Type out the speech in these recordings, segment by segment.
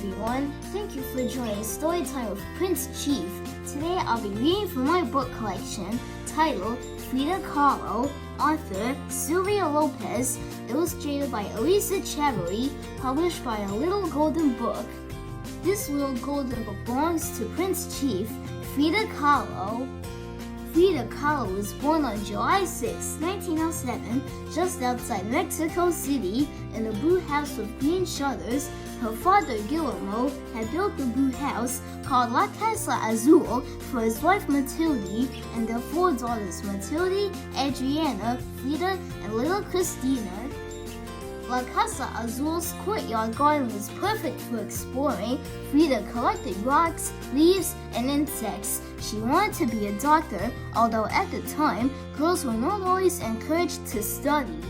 everyone, thank you for joining Storytime with Prince Chief. Today I'll be reading from my book collection titled Frida, Kahlo, author Sylvia Lopez, illustrated by Elisa Chavarri, published by A Little Golden Book. This little golden book belongs to Prince Chief, Frida Kahlo. Frida Kahlo was born on July 6, 1907, just outside Mexico City in a blue house with green shutters. Her father, Guillermo, had built the blue house called La Casa Azul for his wife Matilde and their four daughters Matilde, Adriana, Frida, and little Cristina. La Casa Azul's courtyard garden was perfect for exploring. Frida collected rocks, leaves, and insects. She wanted to be a doctor, although at the time, girls were not always encouraged to study.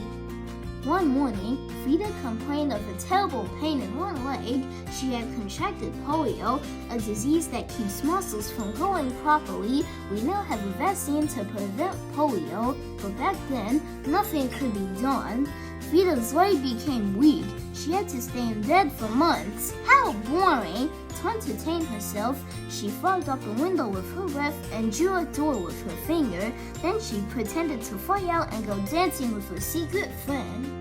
One morning, Frida complained of a terrible pain in one leg. She had contracted polio, a disease that keeps muscles from growing properly. We now have a vaccine to prevent polio, but back then, nothing could be done. Frida's leg became weak. She had to stay in bed for months. How boring! To entertain herself, she fogged up a window with her breath and drew a door with her finger. Then she pretended to fly out and go dancing with her secret friend.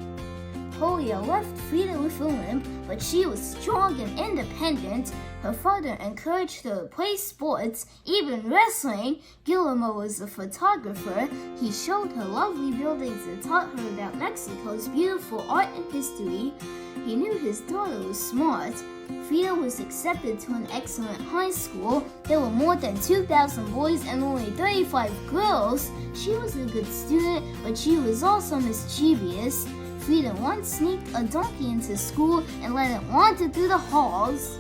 Polio left Frida with a limp, but she was strong and independent. Her father encouraged her to play sports, even wrestling. Guillermo was a photographer. He showed her lovely buildings and taught her about Mexico's beautiful art and history. He knew his daughter was smart. Frida was accepted to an excellent high school. There were more than 2,000 boys and only 35 girls. She was a good student, but she was also mischievous. Frida once sneaked a donkey into school and let it wander through the halls.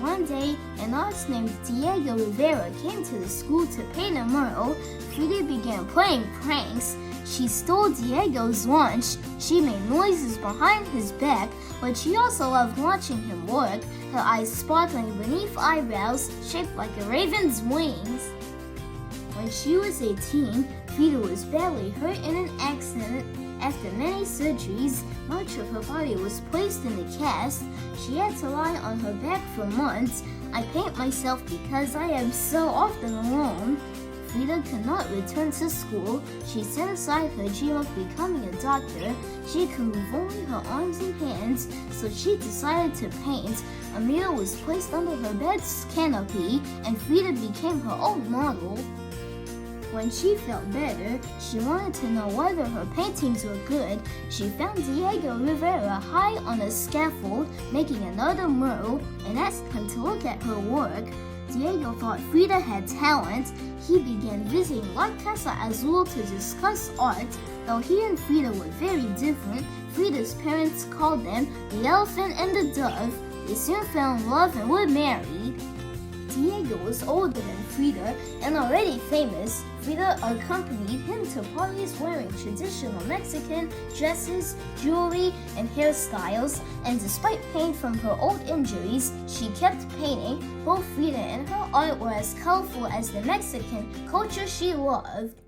One day, an artist named Diego Rivera came to the school to paint a mural. Frida began playing pranks. She stole Diego's lunch. She made noises behind his back, but she also loved watching him work, her eyes sparkling beneath eyebrows shaped like a raven's wings. When she was 18, Frida was badly hurt in an accident. After many surgeries, much of her body was placed in a cast. She had to lie on her back for months. I paint myself because I am so often alone. Frida could not return to school. She set aside her dream of becoming a doctor. She could move only her arms and hands, so she decided to paint. A mirror was placed under her bed's canopy, and Frida became her own model. When she felt better, she wanted to know whether her paintings were good. She found Diego Rivera high on a scaffold making another mural and asked him to look at her work. Diego thought Frida had talent. He began visiting La Casa Azul to discuss art. Though he and Frida were very different, Frida's parents called them the elephant and the dove. They soon fell in love and were married. Diego was older than Frida and already famous. Frida accompanied him to parties wearing traditional Mexican dresses, jewelry, and hairstyles, and despite pain from her old injuries, she kept painting. Both Frida and her art were as colorful as the Mexican culture she loved.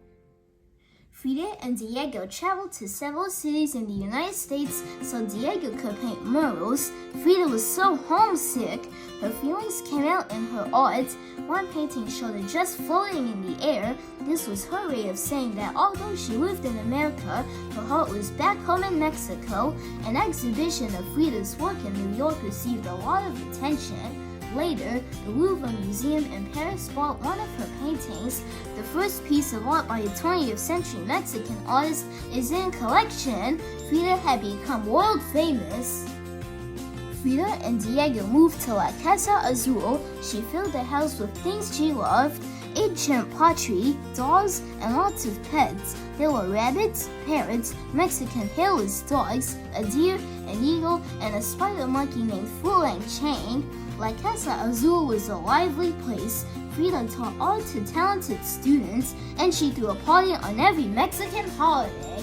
Frida and Diego traveled to several cities in the United States so Diego could paint murals. Frida was so homesick. Her feelings came out in her art. One painting showed a dress floating in the air. This was her way of saying that although she lived in America, her heart was back home in Mexico. An exhibition of Frida's work in New York received a lot of attention. Later, the Louvre Museum in Paris bought one of her paintings. The first piece of art by a 20th century Mexican artist is in collection. Frida had become world famous. Frida and Diego moved to La Casa Azul. She filled the house with things she loved: ancient pottery, dolls, and lots of pets. There were rabbits, parrots, Mexican hairless dogs, a deer, an eagle, and a spider monkey named Fu and Chain. La Casa Azul was a lively place. Frida taught art to talented students, and she threw a party on every Mexican holiday.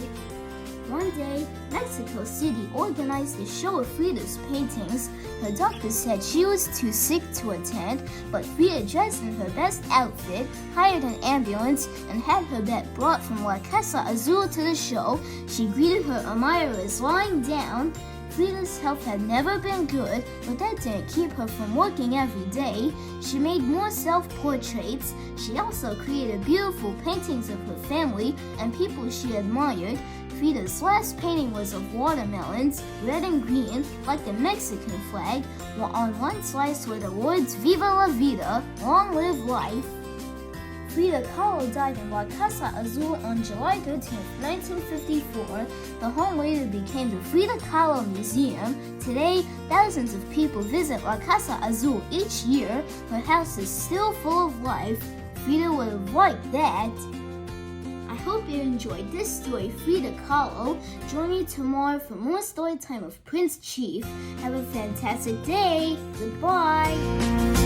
One day, Mexico City organized a show of Frida's paintings. Her doctor said she was too sick to attend, but Frida dressed in her best outfit, hired an ambulance, and had her bed brought from La Casa Azul to the show. She greeted her admirers lying down. Frida's health had never been good, but that didn't keep her from working every day. She made more self-portraits. She also created beautiful paintings of her family and people she admired. Frida's last painting was of watermelons, red and green, like the Mexican flag, while on one slice were the words "Viva la Vida," long live life. Frida Kahlo died in La Casa Azul on July 13, 1954. The home later became the Frida Kahlo Museum. Today, thousands of people visit La Casa Azul each year. Her house is still full of life. Frida would have liked that. I hope you enjoyed this story, Frida Kahlo. Join me tomorrow for more story time of Prince Chief. Have a fantastic day. Goodbye.